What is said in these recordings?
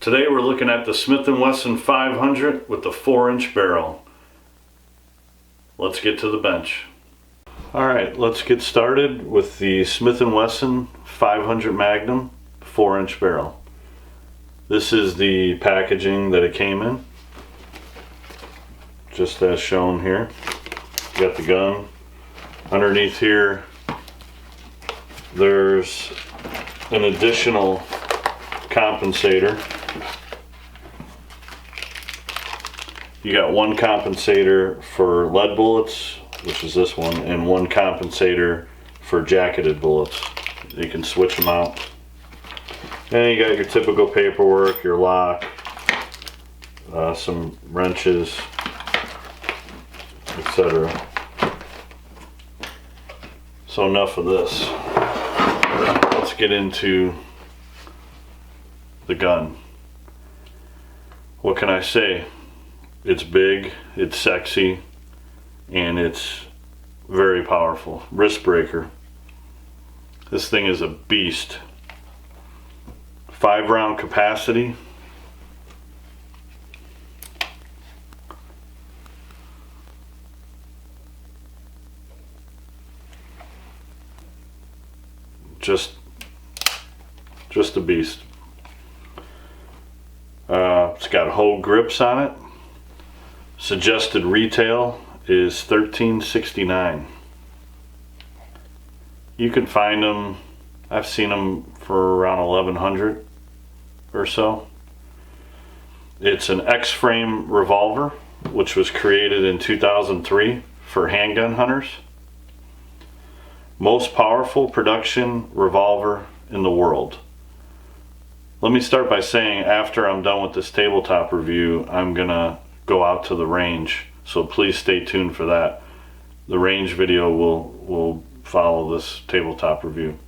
Today we're looking at the Smith & Wesson 500 with the 4-inch barrel. Let's get to the bench. Alright, let's get started with the Smith & Wesson 500 Magnum 4-inch barrel. This is the packaging that it came in, just as shown here. You got the gun. Underneath here there's an additional compensator. You got one compensator for lead bullets, which is this one, and one compensator for jacketed bullets. You can switch them out. And you got your typical paperwork, your lock, some wrenches, etc. So enough of this. Let's get into the gun. What can I say? It's big, it's sexy, and it's very powerful. Wrist breaker. This thing is a beast. 5-round capacity. Just a beast. It's got whole grips on it. Suggested retail is $13.69. You can find them, I've seen them for around $1,100 or so. It's an X-frame revolver, which was created in 2003 for handgun hunters. Most powerful production revolver in the world. Let me start by saying, after I'm done with this tabletop review, I'm gonna go out to the range, so please stay tuned for that. The range video will follow this tabletop review.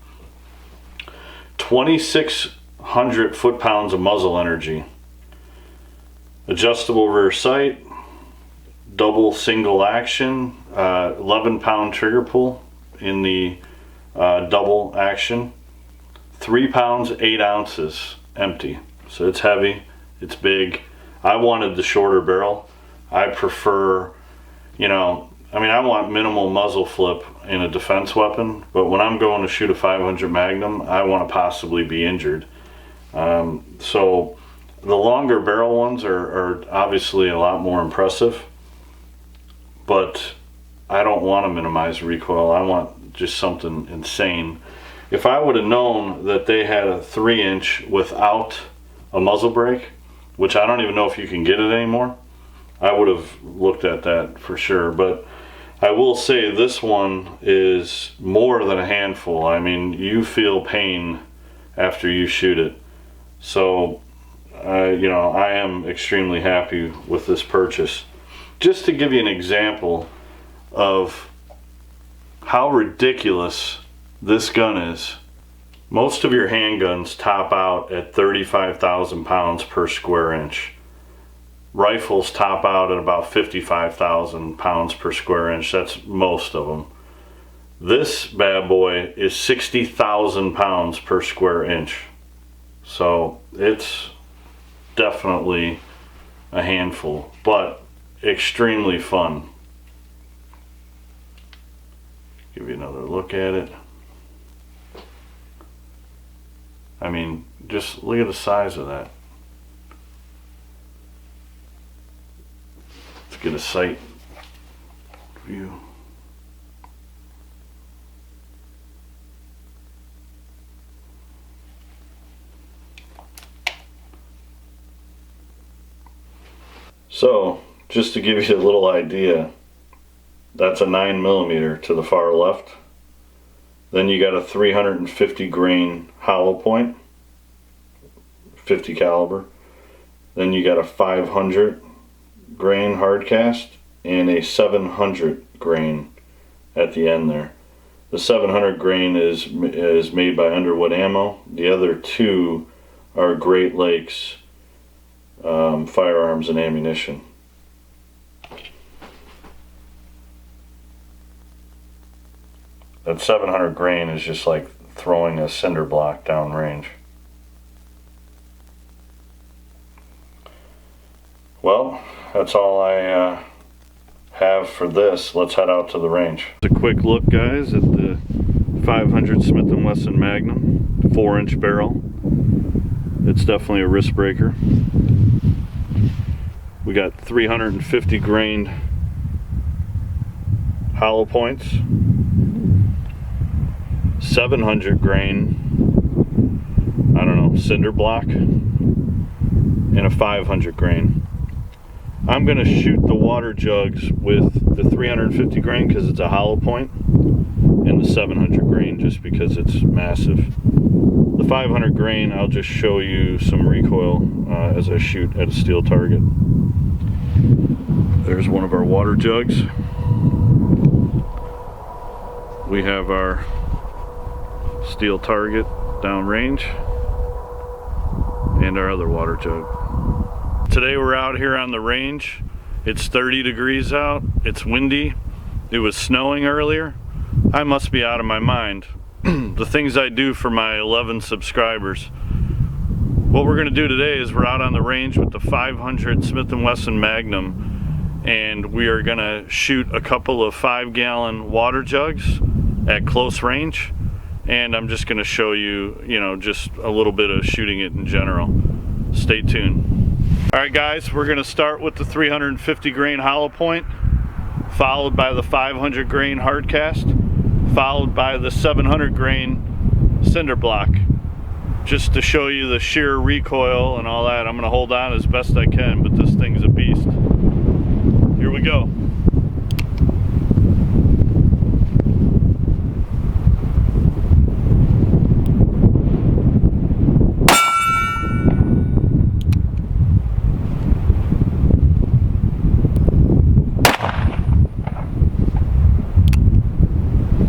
2,600 foot-pounds of muzzle energy. Adjustable rear sight, double single action, 11-pound trigger pull in the double action. 3 pounds 8 ounces empty, so it's heavy, it's big. I wanted the shorter barrel. I prefer, I want minimal muzzle flip in a defense weapon, but when I'm going to shoot a 500 Magnum, I want to possibly be injured. So the longer barrel ones are obviously a lot more impressive, but I don't want to minimize recoil. I want just something insane. If I would have known that they had a 3-inch without a muzzle brake, which I don't even know if you can get it anymore, I would have looked at that for sure. But I will say this one is more than a handful. I mean, you feel pain after you shoot it. So, I am extremely happy with this purchase. Just to give you an example of how ridiculous this gun is, most of your handguns top out at 35,000 pounds per square inch. Rifles top out at about 55,000 pounds per square inch. That's most of them. This bad boy is 60,000 pounds per square inch. So it's definitely a handful, but extremely fun. Give you another look at it. I mean, just look at the size of that. Let's get a sight view. So, just to give you a little idea, that's a 9mm to the far left. Then you got a 350 grain hollow point, 50 caliber. Then you got a 500 grain hard cast and a 700 grain at the end there. The 700 grain is made by Underwood Ammo. The other two are Great Lakes Firearms and Ammunition. That 700 grain is just like throwing a cinder block downrange. Well, that's all I have for this. Let's head out to the range. A quick look, guys, at the 500 Smith & Wesson Magnum 4-inch barrel. It's definitely a wrist breaker. We got 350 grain hollow points, 700 grain, I don't know, cinder block, and a 500 grain. I'm going to shoot the water jugs with the 350 grain because it's a hollow point, and the 700 grain just because it's massive. The 500 grain, I'll just show you some recoil as I shoot at a steel target. There's one of our water jugs. We have our steel target downrange and our other water jug. Today we're out here on the range. It's 30 degrees out. It's windy. It was snowing earlier. I must be out of my mind. The things I do for my 11 subscribers. What we're going to do today is we're out on the range with the 500 Smith & Wesson Magnum, and we are going to shoot a couple of 5-gallon water jugs at close range, and I'm just going to show you, just a little bit of shooting it in general. Stay tuned. Alright guys, we're going to start with the 350 grain hollow point, followed by the 500 grain hard cast, followed by the 700 grain cinder block. Just to show you the sheer recoil and all that, I'm going to hold on as best I can, but this thing's a beast. Here we go.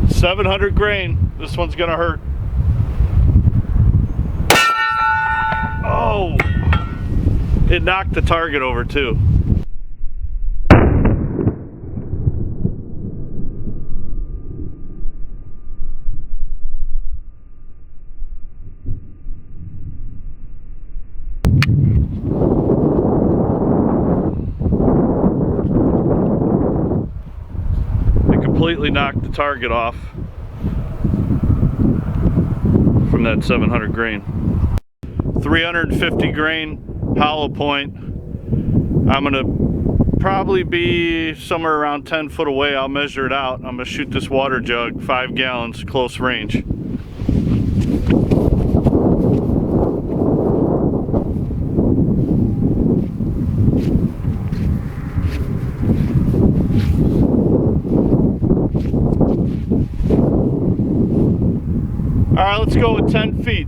.700 grain. This one's gonna hurt. Oh! It knocked the target over too. It completely knocked the target off from that 700 grain. 350 grain hollow point. I'm gonna probably be somewhere around 10 foot away. I'll measure it out. I'm gonna shoot this water jug, 5 gallons, close range. All right, let's go with 10 feet.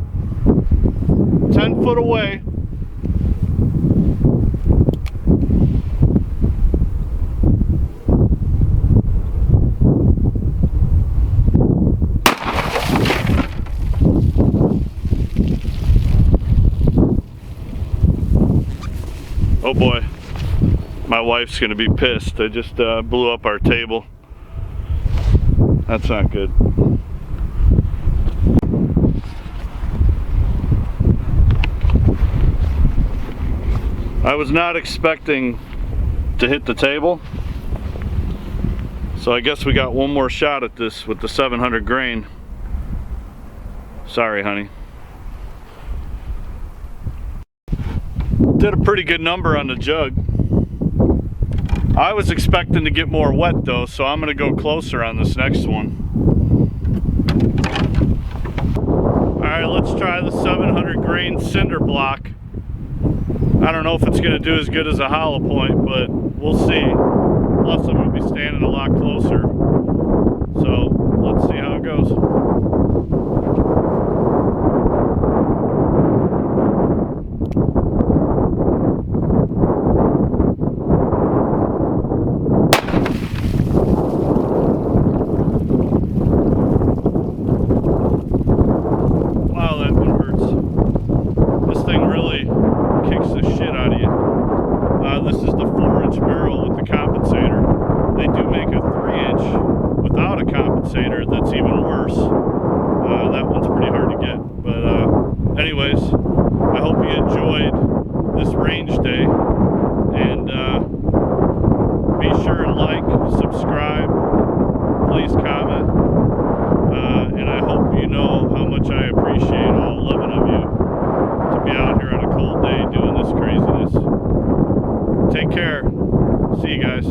10 foot away. Oh boy, my wife's gonna be pissed. I just blew up our table. That's not good. I was not expecting to hit the table, so I guess we got one more shot at this with the 700 grain. Sorry, honey. Did a pretty good number on the jug. I was expecting to get more wet though, so I'm gonna go closer on this next one. Alright, let's try the 700 grain cinder block. I don't know if it's going to do as good as a hollow point, but we'll see. Plus, I'm going to be standing a lot closer. So, let's see how it goes. Wow, that one hurts. This thing really kicks the shit out of you. This is the 4-inch barrel with the compensator. They do make a 3-inch without a compensator. always. Take care. See you guys.